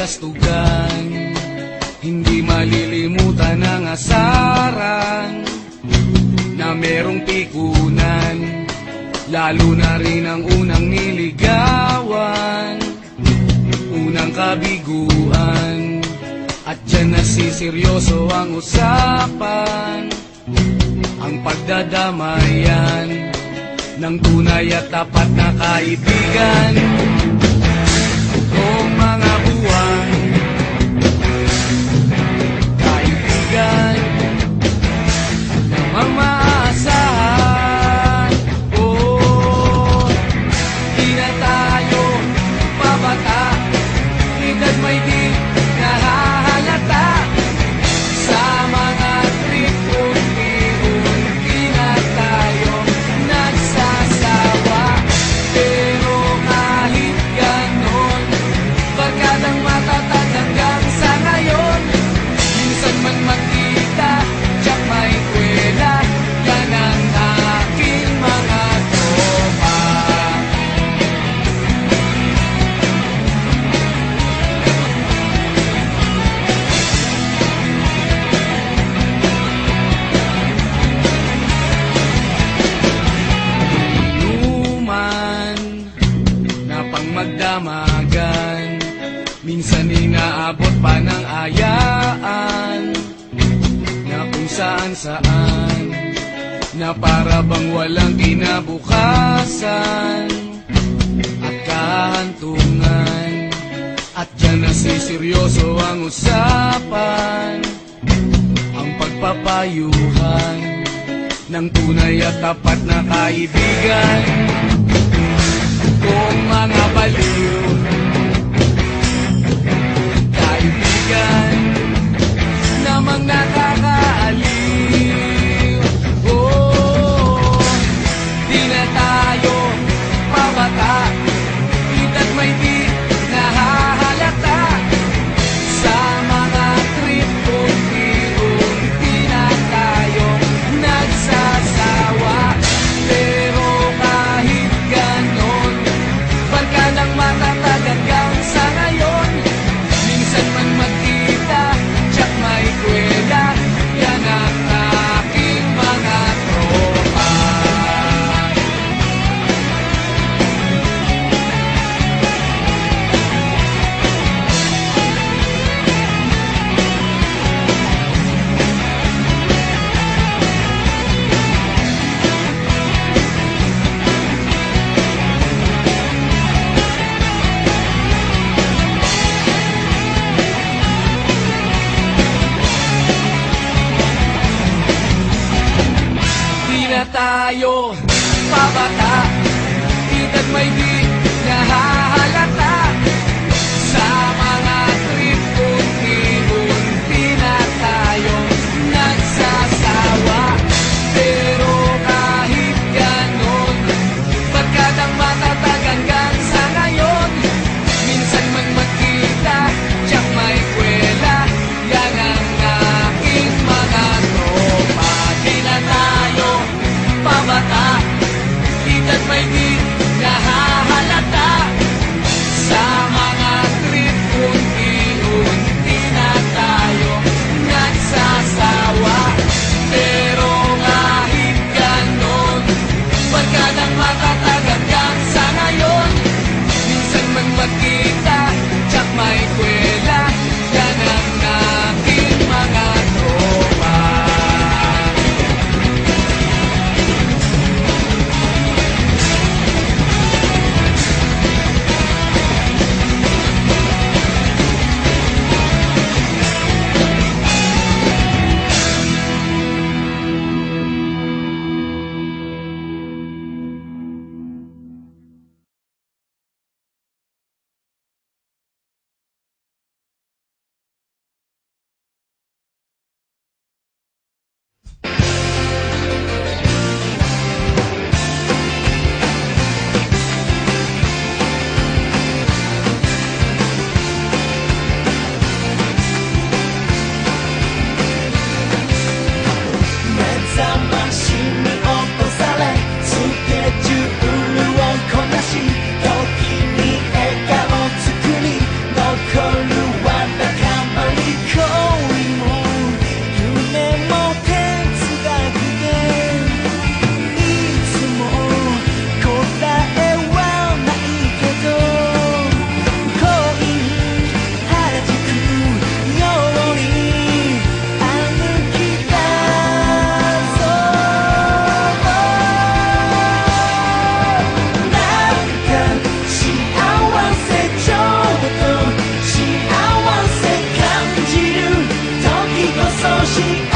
kastugan, hindi malilimutan ang asaran na merong pikunan, lalo na rin ang unang niligawan, unang kabiguan. At dyan nasiseryoso ang usapan, ang pagdadamayan ng tunay at tapat na kaibigan. Kung mga buwan, kaibigan na mamaasahan, oh, di na tayo babata, edad may di nahahalata. Sa mga trip unti-unti na tayo nagsasawa, pero kahit ganon, barkadang matatag hanggang sa ngayon. Minsan man magkita, tiyak may kwela, yan ang aking mga tropa. Inuman na pang magdamagan, minsan inaabot pa ng ayaan, na kung saan-saan, na para bang walang kinabukasan at kahantungan. At dyan nasiseryoso ang usapan, ang pagpapayuhan ng tunay at tapat na kaibigan. Kung mga baliw, kaibigan namang nakakaaliw, oh, di na tayo pabata, edad may di nahahalata. Sa mga trip unti-unti na tayo nagsasawa, pero kahit ganon, barkadang matatag hanggang sa ngayon. Minsan man magkita, tiyak may kwela, yan ang aking mga tropa. Di na tayo pabata, edad may di nahahalata. Sa mga trip unti-unti na tayo nagsasawa, pero kahit ganon, barkadang matatag hanggang sa ngayon. Minsan man magkita, tiyak may kwela, yan ang aking mga tropa. Di na tayo pabata, edad may di nahahalata. sosyal